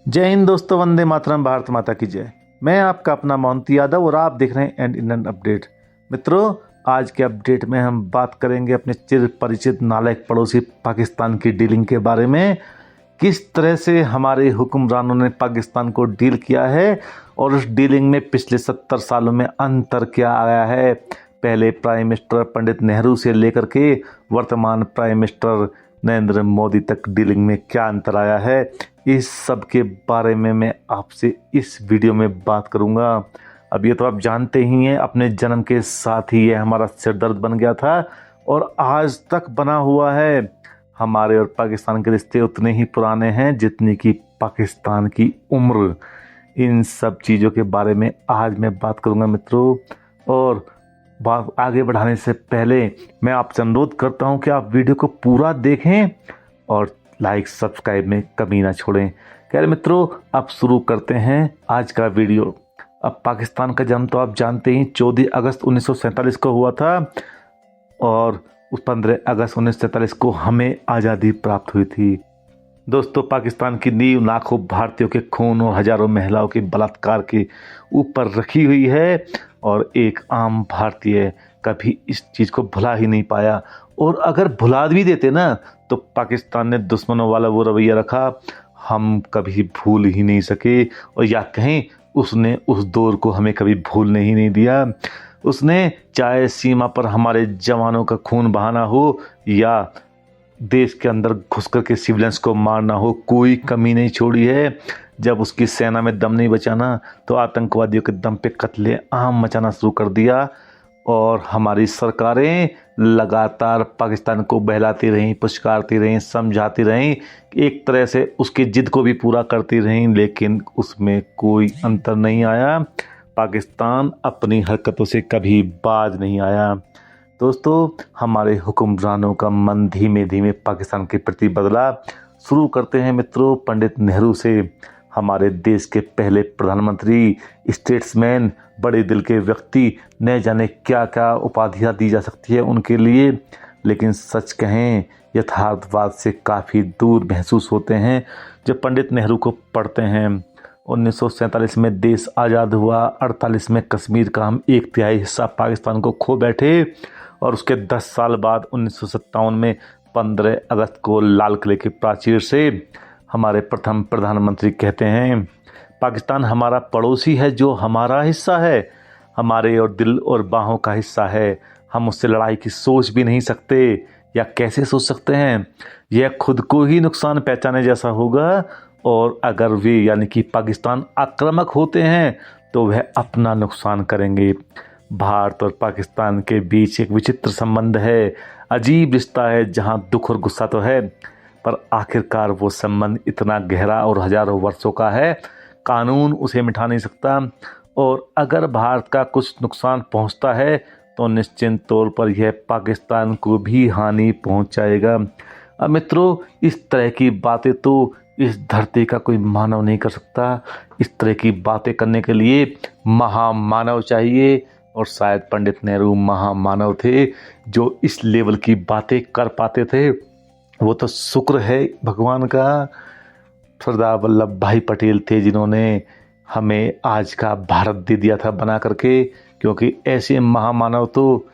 जय हिंद दोस्तों, वंदे मातरम, भारत माता की जय। मैं आपका अपना मोहंती यादव और आप देख रहे हैं एंड इंडियन अपडेट। मित्रों, आज के अपडेट में हम बात करेंगे अपने चिर परिचित नालायक पड़ोसी पाकिस्तान की डीलिंग के बारे में। किस तरह से हमारे हुक्मरानों ने पाकिस्तान को डील किया है और उस डीलिंग में पिछले 70 सालों में अंतर क्या आया है। पहले प्राइम मिनिस्टर पंडित नेहरू से लेकर के वर्तमान प्राइम मिनिस्टर नरेंद्र मोदी तक डीलिंग में क्या अंतर आया है, इस सब के बारे में मैं आपसे इस वीडियो में बात करूंगा। अब ये तो आप जानते ही हैं, अपने जन्म के साथ ही ये हमारा सिरदर्द बन गया था और आज तक बना हुआ है। हमारे और पाकिस्तान के रिश्ते उतने ही पुराने हैं जितनी कि पाकिस्तान की उम्र। इन सब चीज़ों के बारे में आज मैं बात करूंगा मित्रों। और बात आगे बढ़ाने से पहले मैं आपसे अनुरोध करता हूं कि आप वीडियो को पूरा देखें और लाइक सब्सक्राइब में कमी ना छोड़ें। खैर मित्रों, अब शुरू करते हैं आज का वीडियो। अब पाकिस्तान का जन्म तो आप जानते ही 14 अगस्त 1947 को हुआ था और 15 अगस्त 1947 को हमें आज़ादी प्राप्त हुई थी। दोस्तों, पाकिस्तान की नींव लाखों भारतीयों के खून और हजारों महिलाओं के बलात्कार के ऊपर रखी हुई है और एक आम भारतीय कभी इस चीज़ को भुला ही नहीं पाया। और अगर भुला भी देते ना तो पाकिस्तान ने दुश्मनों वाला वो रवैया रखा, हम कभी भूल ही नहीं सके। और या कहें, उसने उस दौर को हमें कभी भूलने ही नहीं दिया। उसने चाहे सीमा पर हमारे जवानों का खून बहाना हो या देश के अंदर घुस कर के सिविलियंस को मारना हो, कोई कमी नहीं छोड़ी है। जब उसकी सेना में दम नहीं बचाना तो आतंकवादियों के दम पे कत्ले आम मचाना शुरू कर दिया। और हमारी सरकारें लगातार पाकिस्तान को बहलाती रहीं, पुचकारती रहीं, समझाती रहीं, एक तरह से उसकी जिद को भी पूरा करती रहीं, लेकिन उसमें कोई अंतर नहीं आया। पाकिस्तान अपनी हरकतों से कभी बाज नहीं आया। दोस्तों, हमारे हुक्मरानों का मन धीमे धीमे पाकिस्तान के प्रति बदला। शुरू करते हैं मित्रों पंडित नेहरू से। हमारे देश के पहले प्रधानमंत्री, स्टेट्समैन, बड़े दिल के व्यक्ति, न जाने क्या क्या उपाधियां दी जा सकती है उनके लिए, लेकिन सच कहें यथार्थवाद से काफ़ी दूर महसूस होते हैं जब पंडित नेहरू को पढ़ते हैं। 1947 में देश आज़ाद हुआ, 48 में कश्मीर का हम 1/3 हिस्सा पाकिस्तान को खो बैठे और उसके 10 साल बाद 1957 में 15 अगस्त को लाल किले के प्राचीर से हमारे प्रथम प्रधानमंत्री कहते हैं, पाकिस्तान हमारा पड़ोसी है जो हमारा हिस्सा है, हमारे और दिल और बाहों का हिस्सा है। हम उससे लड़ाई की सोच भी नहीं सकते, या कैसे सोच सकते हैं। यह खुद को ही नुकसान पहुंचाने जैसा होगा। और अगर वे यानी कि पाकिस्तान आक्रामक होते हैं तो वह अपना नुकसान करेंगे। भारत और पाकिस्तान के बीच एक विचित्र संबंध है, अजीब रिश्ता है जहां दुख और गुस्सा तो है, पर आखिरकार वो संबंध इतना गहरा और हजारों वर्षों का है, कानून उसे मिटा नहीं सकता। और अगर भारत का कुछ नुकसान पहुंचता है तो निश्चित तौर पर यह पाकिस्तान को भी हानि पहुंचाएगा। अब मित्रों, इस तरह की बातें तो इस धरती का कोई मानव नहीं कर सकता। इस तरह की बातें करने के लिए महामानव चाहिए और शायद पंडित नेहरू महामानव थे जो इस लेवल की बातें कर पाते थे। वो तो शुक्र है भगवान का, सरदार वल्लभ भाई पटेल थे जिन्होंने हमें आज का भारत दे दिया था बना करके, क्योंकि ऐसे महामानव तो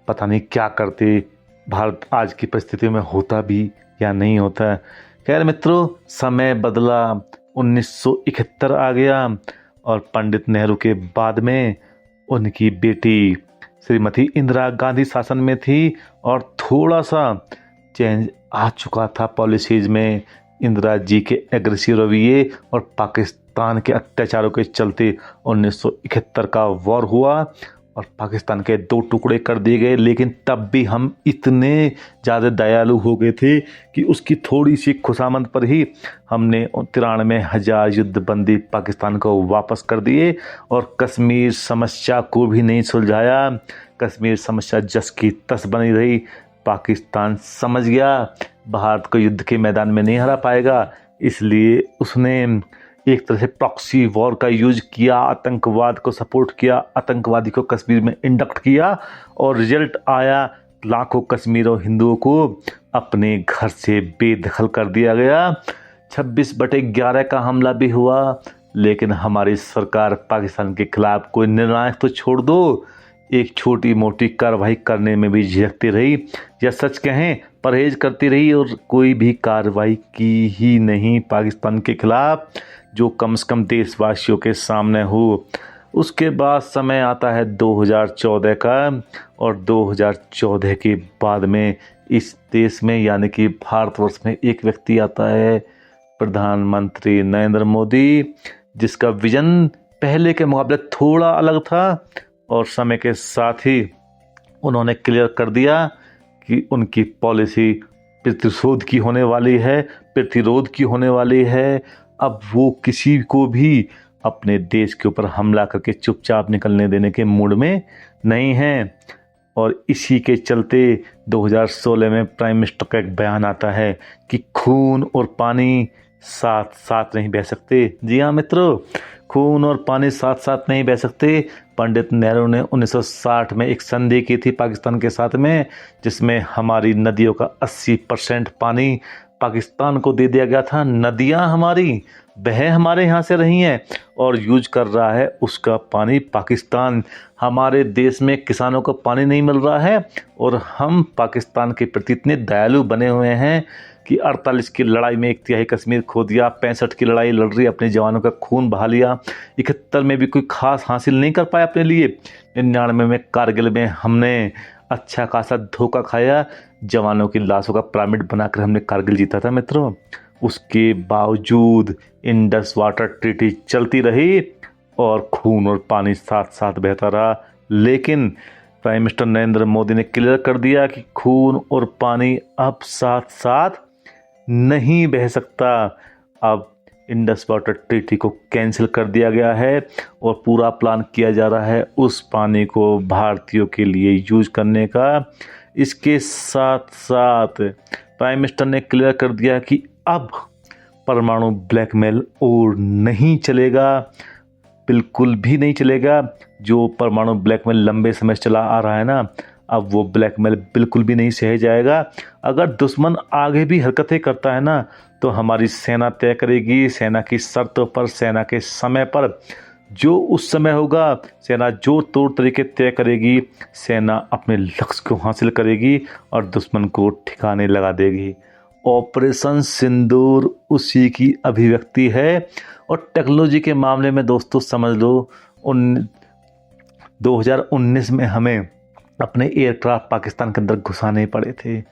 पता नहीं क्या करते, भारत आज की परिस्थिति में होता भी या नहीं होता। खैर मित्रों, समय बदला, 1971 आ गया और पंडित नेहरू के बाद में उनकी बेटी श्रीमती इंदिरा गांधी शासन में थी और थोड़ा सा चेंज आ चुका था पॉलिसीज में। इंदिरा जी के एग्रेसिव रवैये और पाकिस्तान के अत्याचारों के चलते 1971 का वॉर हुआ और पाकिस्तान के 2 टुकड़े कर दिए गए। लेकिन तब भी हम इतने ज़्यादा दयालु हो गए थे कि उसकी थोड़ी सी खुशामद पर ही हमने 93,000 युद्धबंदी पाकिस्तान को वापस कर दिए और कश्मीर समस्या को भी नहीं सुलझाया। कश्मीर समस्या जस की तस बनी रही। पाकिस्तान समझ गया भारत को युद्ध के मैदान में नहीं हरा पाएगा, इसलिए उसने एक तरह से प्रॉक्सी वॉर का यूज किया, आतंकवाद को सपोर्ट किया, आतंकवादी को कश्मीर में इंडक्ट किया और रिजल्ट आया, लाखों कश्मीरों हिंदुओं को अपने घर से बेदखल कर दिया गया। 26/11 का हमला भी हुआ, लेकिन हमारी सरकार पाकिस्तान के खिलाफ कोई निर्णायक तो छोड़ दो, एक छोटी मोटी कार्रवाई करने में भी झिझकती रही, या सच कहें परहेज करती रही, और कोई भी कार्रवाई की ही नहीं पाकिस्तान के खिलाफ जो कम से कम देशवासियों के सामने हो। उसके बाद समय आता है 2014 का, और 2014 के बाद में इस देश में यानी कि भारतवर्ष में एक व्यक्ति आता है, प्रधानमंत्री नरेंद्र मोदी, जिसका विजन पहले के मुकाबले थोड़ा अलग था, और समय के साथ ही उन्होंने क्लियर कर दिया कि उनकी पॉलिसी प्रतिशोध की होने वाली है, प्रतिरोध की होने वाली है। अब वो किसी को भी अपने देश के ऊपर हमला करके चुपचाप निकलने देने के मूड में नहीं हैं। और इसी के चलते 2016 में प्राइम मिनिस्टर का एक बयान आता है कि खून और पानी साथ साथ नहीं बह सकते। जी हाँ मित्रों, खून और पानी साथ साथ नहीं बह सकते। पंडित नेहरू ने 1960 में एक संधि की थी पाकिस्तान के साथ में, जिसमें हमारी नदियों का 80% पानी पाकिस्तान को दे दिया गया था। नदियां हमारी वह हमारे यहाँ से रही हैं, और यूज कर रहा है उसका पानी पाकिस्तान। हमारे देश में किसानों को पानी नहीं मिल रहा है, और हम पाकिस्तान के प्रति इतने दयालु बने हुए हैं कि 48 की लड़ाई में 1/3 कश्मीर खो दिया, 65 की लड़ाई लड़ रही, अपने जवानों का खून बहा लिया, 71 में भी कोई खास हासिल नहीं कर पाया अपने लिए, 99 में कारगिल में हमने अच्छा खासा धोखा खाया, जवानों की लाशों का पिरामिड बनाकर हमने कारगिल जीता था मित्रों। उसके बावजूद इंडस वाटर ट्रीटी चलती रही, और खून और पानी साथ साथ बहता रहा। लेकिन प्राइम मिनिस्टर नरेंद्र मोदी ने क्लियर कर दिया कि खून और पानी अब साथ साथ नहीं बह सकता। अब इंडस वाटर ट्रीटी को कैंसिल कर दिया गया है, और पूरा प्लान किया जा रहा है उस पानी को भारतीयों के लिए यूज करने का। इसके साथ साथ प्राइम मिनिस्टर ने क्लियर कर दिया कि अब परमाणु ब्लैकमेल और नहीं चलेगा, बिल्कुल भी नहीं चलेगा। जो परमाणु ब्लैकमेल लंबे समय से चला आ रहा है ना, अब वो ब्लैकमेल बिल्कुल भी नहीं सह जाएगा। अगर दुश्मन आगे भी हरकतें करता है ना, तो हमारी सेना तय करेगी, सेना की शर्तों पर, सेना के समय पर, जो उस समय होगा सेना जो तौर तरीके तय करेगी, सेना अपने लक्ष्य को हासिल करेगी और दुश्मन को ठिकाने लगा देगी। ऑपरेशन सिंदूर उसी की अभिव्यक्ति है। और टेक्नोलॉजी के मामले में दोस्तों समझ लो, 2019 में हमें अपने एयरक्राफ्ट पाकिस्तान के अंदर घुसाने पड़े थे।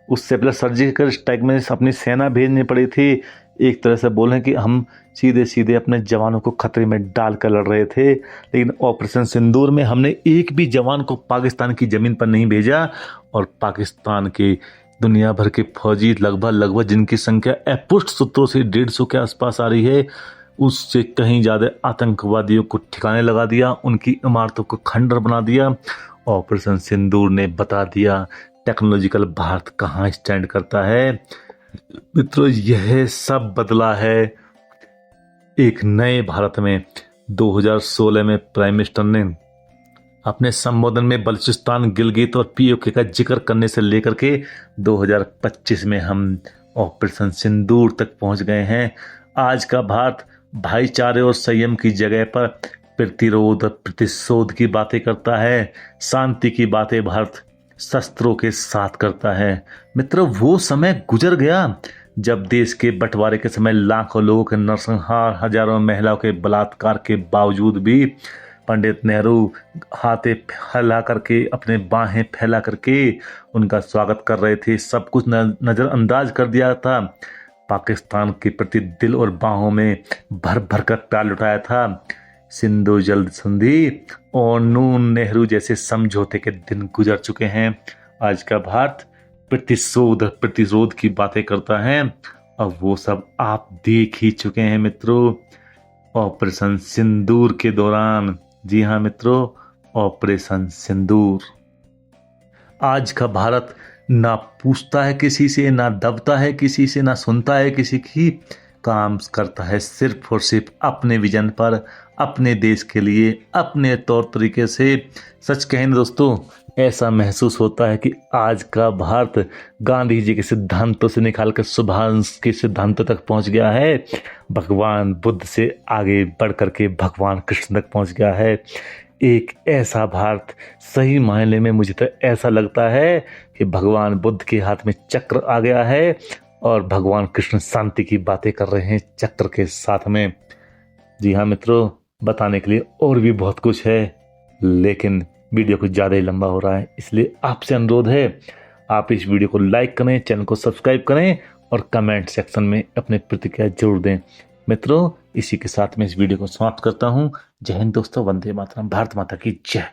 उससे पहले सर्जिकल स्ट्राइक में अपनी सेना भेजनी पड़ी थी। एक तरह से बोलें कि हम सीधे सीधे अपने जवानों को खतरे में डाल कर लड़ रहे थे। लेकिन ऑपरेशन सिंदूर में हमने एक भी जवान को पाकिस्तान की ज़मीन पर नहीं भेजा, और पाकिस्तान के दुनिया भर के फौजी लगभग जिनकी संख्या अपुष्ट सूत्रों से 150 के आसपास आ रही है, उससे कहीं ज़्यादा आतंकवादियों को ठिकाने लगा दिया, उनकी इमारतों को खंडर बना दिया। ऑपरेशन सिंदूर ने बता दिया टेक्नोलॉजिकल भारत कहाँ स्टैंड करता है। मित्रों, यह सब बदला है एक नए भारत में। 2016 में प्राइम मिनिस्टर ने अपने संबोधन में बलूचिस्तान, गिलगित और पीओके का जिक्र करने से लेकर के 2025 में हम ऑपरेशन सिंदूर तक पहुंच गए हैं। आज का भारत भाईचारे और संयम की जगह पर प्रतिरोध और प्रतिशोध की बातें करता है। शांति की बातें भारत शस्त्रों के साथ करता है। मित्रों, वो समय गुजर गया जब देश के बंटवारे के समय लाखों लोगों के नरसंहार, हजारों महिलाओं के बलात्कार के बावजूद भी पंडित नेहरू हाथे फैला करके, अपने बाहें फैला करके उनका स्वागत कर रहे थे। सब कुछ नज़रअंदाज कर दिया था। पाकिस्तान के प्रति दिल और बाहों में भर भर कर प्यार लुटाया था। सिंधु जल संधि और नून नेहरू जैसे समझौते के दिन गुजर चुके हैं। आज का भारत प्रतिशोध की बातें करता है। अब वो सब आप देख ही चुके हैं मित्रों, ऑपरेशन सिंदूर के दौरान। जी हाँ मित्रों, ऑपरेशन सिंदूर। आज का भारत ना पूछता है किसी से, ना दबता है किसी से, ना सुनता है किसी की। काम करता है सिर्फ और सिर्फ अपने विजन पर, अपने देश के लिए, अपने तौर तरीके से। सच कहें ना दोस्तों, ऐसा महसूस होता है कि आज का भारत गांधी जी के सिद्धांतों से निकाल कर सुभाष के सिद्धांतों तक पहुंच गया है। भगवान बुद्ध से आगे बढ़ करके भगवान कृष्ण तक पहुंच गया है। एक ऐसा भारत, सही मायने में मुझे तो ऐसा लगता है कि भगवान बुद्ध के हाथ में चक्र आ गया है और भगवान कृष्ण शांति की बातें कर रहे हैं चक्र के साथ में। जी हाँ मित्रों, बताने के लिए और भी बहुत कुछ है, लेकिन वीडियो कुछ ज़्यादा ही लंबा हो रहा है, इसलिए आपसे अनुरोध है आप इस वीडियो को लाइक करें, चैनल को सब्सक्राइब करें और कमेंट सेक्शन में अपने प्रतिक्रिया जरूर दें। मित्रों, इसी के साथ मैं इस वीडियो को समाप्त करता हूँ। जय हिंद दोस्तों, वंदे मातरम, भारत माता की जय।